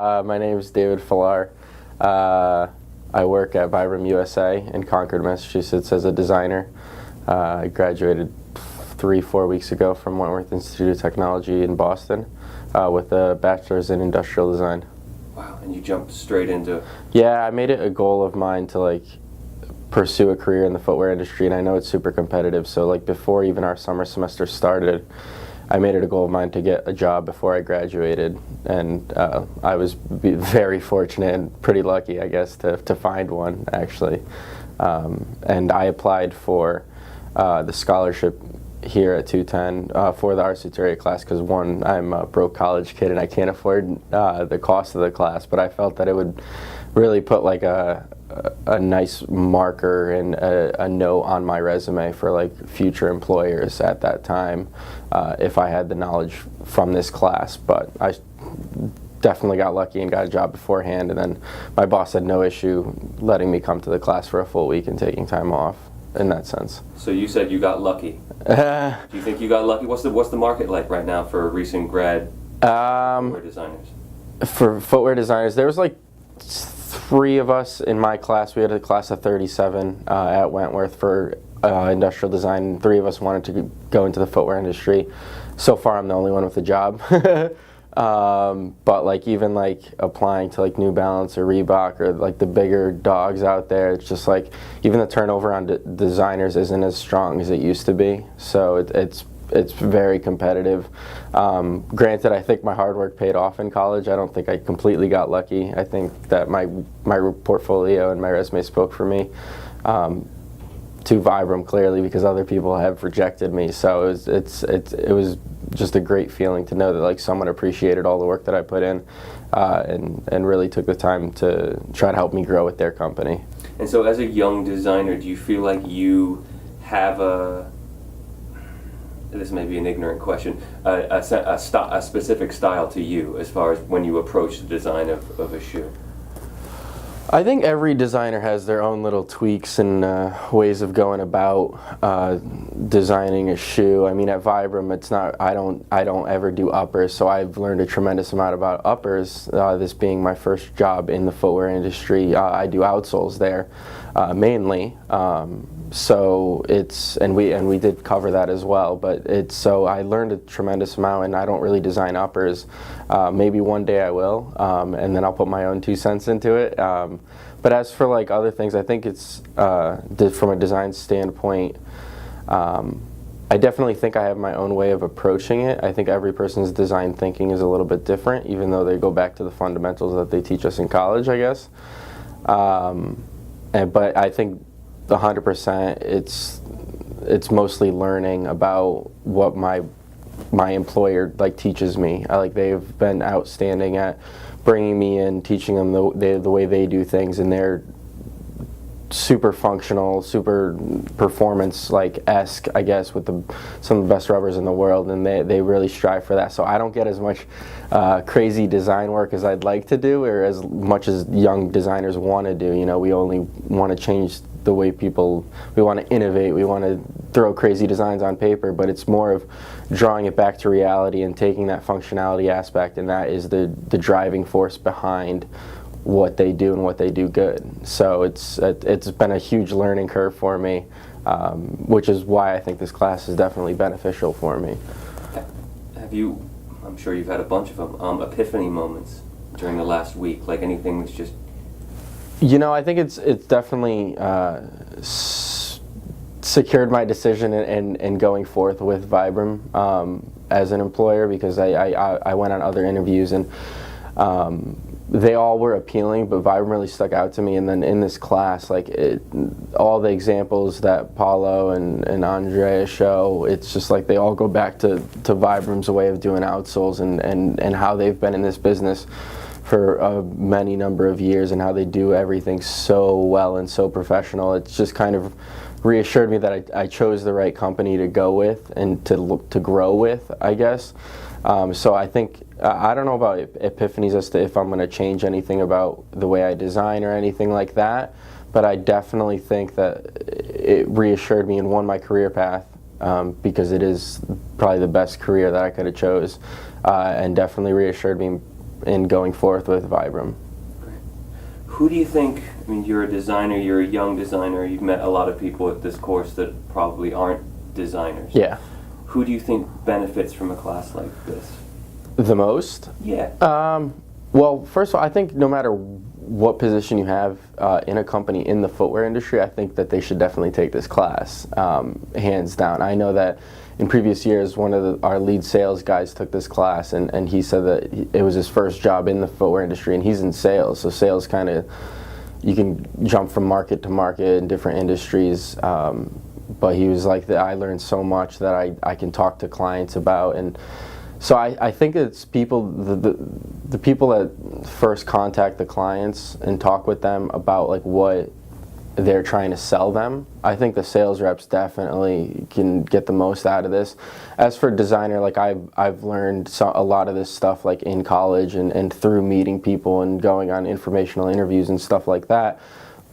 My name is David Filar. I work at Vibram USA in Concord, Massachusetts as a designer. I graduated 3-4 weeks ago from Wentworth Institute of Technology in Boston with a bachelor's in industrial design. Wow, and you jumped straight into... Yeah, I made it a goal of mine to pursue a career in the footwear industry, and I know it's super competitive, so before even our summer semester started, I made it a goal of mine to get a job before I graduated, and I was very fortunate and pretty lucky, I guess, to find one, actually. And I applied for the scholarship here at 210 for the Ars Sutoria class because, one, I'm a broke college kid and I can't afford the cost of the class, but I felt that it would really put a nice marker and a note on my resume for future employers at that time if I had the knowledge from this class. But I definitely got lucky and got a job beforehand, and then my boss had no issue letting me come to the class for a full week and taking time off in that sense. So you said you got lucky. Do you think you got lucky? What's the market like right now for recent grad footwear designers? For footwear designers, there was 3 of us in my class. We had a class of 37 at Wentworth for industrial design. 3 of us wanted to go into the footwear industry. So far, I'm the only one with a job. But even applying to New Balance or Reebok or the bigger dogs out there, it's just even the turnover on designers isn't as strong as it used to be. So it's very competitive. Granted, I think my hard work paid off in college. I don't think I completely got lucky. I think that my portfolio and my resume spoke for me to Vibram, clearly, because other people have rejected me. So it was just a great feeling to know that someone appreciated all the work that I put in and really took the time to try to help me grow with their company. And so as a young designer, do you feel like you have this may be an ignorant question, a specific style to you as far as when you approach the design of a shoe? I think every designer has their own little tweaks and ways of going about designing a shoe. I mean, at Vibram, it's not. I don't ever do uppers, so I've learned a tremendous amount about uppers. This being my first job in the footwear industry, I do outsoles there mainly. So we did cover that as well. But so I learned a tremendous amount, and I don't really design uppers. Maybe one day I will, and then I'll put my own 2 cents into it. But as for other things, I think it's from a design standpoint, I definitely think I have my own way of approaching it. I think every person's design thinking is a little bit different, even though they go back to the fundamentals that they teach us in college, I guess. But I think 100% it's mostly learning about what my employer teaches me. They've been outstanding at bringing me in, teaching them the way they do things, and they're super functional, super performance-esque, I guess, with some of the best rubbers in the world, and they really strive for that. So I don't get as much crazy design work as I'd like to do, or as much as young designers want to do. We only want to change the way we want to innovate, we want to throw crazy designs on paper, but it's more of drawing it back to reality and taking that functionality aspect, and that is the driving force behind what they do and what they do good. So it's been a huge learning curve for me, which is why I think this class is definitely beneficial for me. Have you, I'm sure you've had a bunch of them, epiphany moments during the last week, anything that's just... I think it's definitely secured my decision in going forth with Vibram as an employer, because I went on other interviews and they all were appealing, but Vibram really stuck out to me. And then in this class, all the examples that Paulo and Andrea show, it's just they all go back to Vibram's way of doing outsoles and how they've been in this business for a many number of years, and how they do everything so well and so professional. It's just kind of reassured me that I chose the right company to go with and to grow with, I guess. So I think, I don't know about epiphanies as to if I'm going to change anything about the way I design or anything like that, but I definitely think that it reassured me and won my career path, because it is probably the best career that I could have chose, and definitely reassured me in going forth with Vibram. Who do you think, I mean, you're a designer, you're a young designer, you've met a lot of people at this course that probably aren't designers. Yeah. Who do you think benefits from a class like this? The most? Yeah. Well, first of all, I think no matter what position you have in a company in the footwear industry, I think that they should definitely take this class, hands down. I know that in previous years, one of our lead sales guys took this class, and he said that it was his first job in the footwear industry, and he's in sales. So sales kind of, you can jump from market to market in different industries. But he was like, I learned so much that I can talk to clients about. And so I think it's people, the people that first contact the clients and talk with them about like what they're trying to sell them. I think the sales reps definitely can get the most out of this. As for designer, like I've learned a lot of this stuff like in college and through meeting people and going on informational interviews and stuff like that.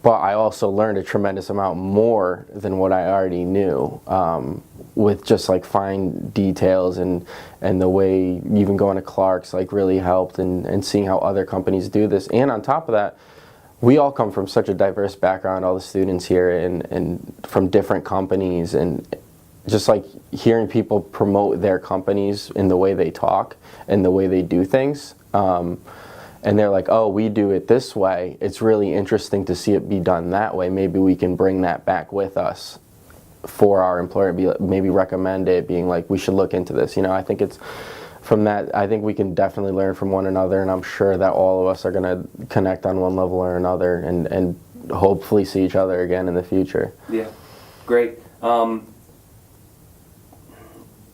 But I also learned a tremendous amount more than what I already knew, with just like fine details and the way even going to Clark's like really helped and seeing how other companies do this. And on top of that, we all come from such a diverse background, all the students here, and from different companies, and just like hearing people promote their companies in the way they talk and the way they do things. And they're like, oh, we do it this way. It's really interesting to see it be done that way. Maybe we can bring that back with us for our employer, maybe recommend it, being like, we should look into this. You know, I think it's from that, I think we can definitely learn from one another, and I'm sure that all of us are going to connect on one level or another and hopefully see each other again in the future. Yeah, great.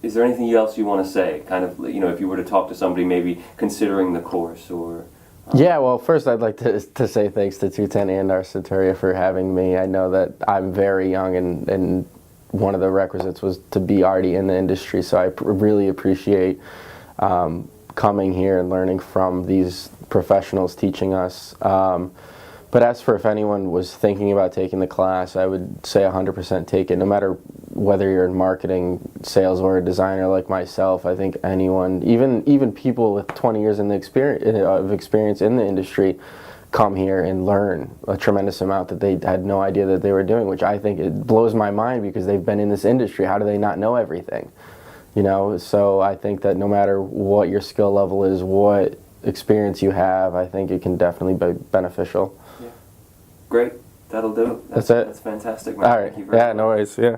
Is there anything else you want to say? Kind of, you know, if you were to talk to somebody maybe considering the course or... Yeah, well, first I'd like to say thanks to 210 and Ars Sutoria for having me. I know that I'm very young, and one of the requisites was to be already in the industry, so I really appreciate coming here and learning from these professionals teaching us. But as for if anyone was thinking about taking the class, I would say 100% take it, no matter whether you're in marketing, sales, or a designer like myself. I think anyone, even people with 20 years of experience in the industry, come here and learn a tremendous amount that they had no idea that they were doing, which I think it blows my mind because they've been in this industry. How do they not know everything? You know, so I think that no matter what your skill level is, what experience you have, I think it can definitely be beneficial. Yeah. Great. That'll do. That's it. That's fantastic, man. All right. Thank you very much. No worries. Yeah.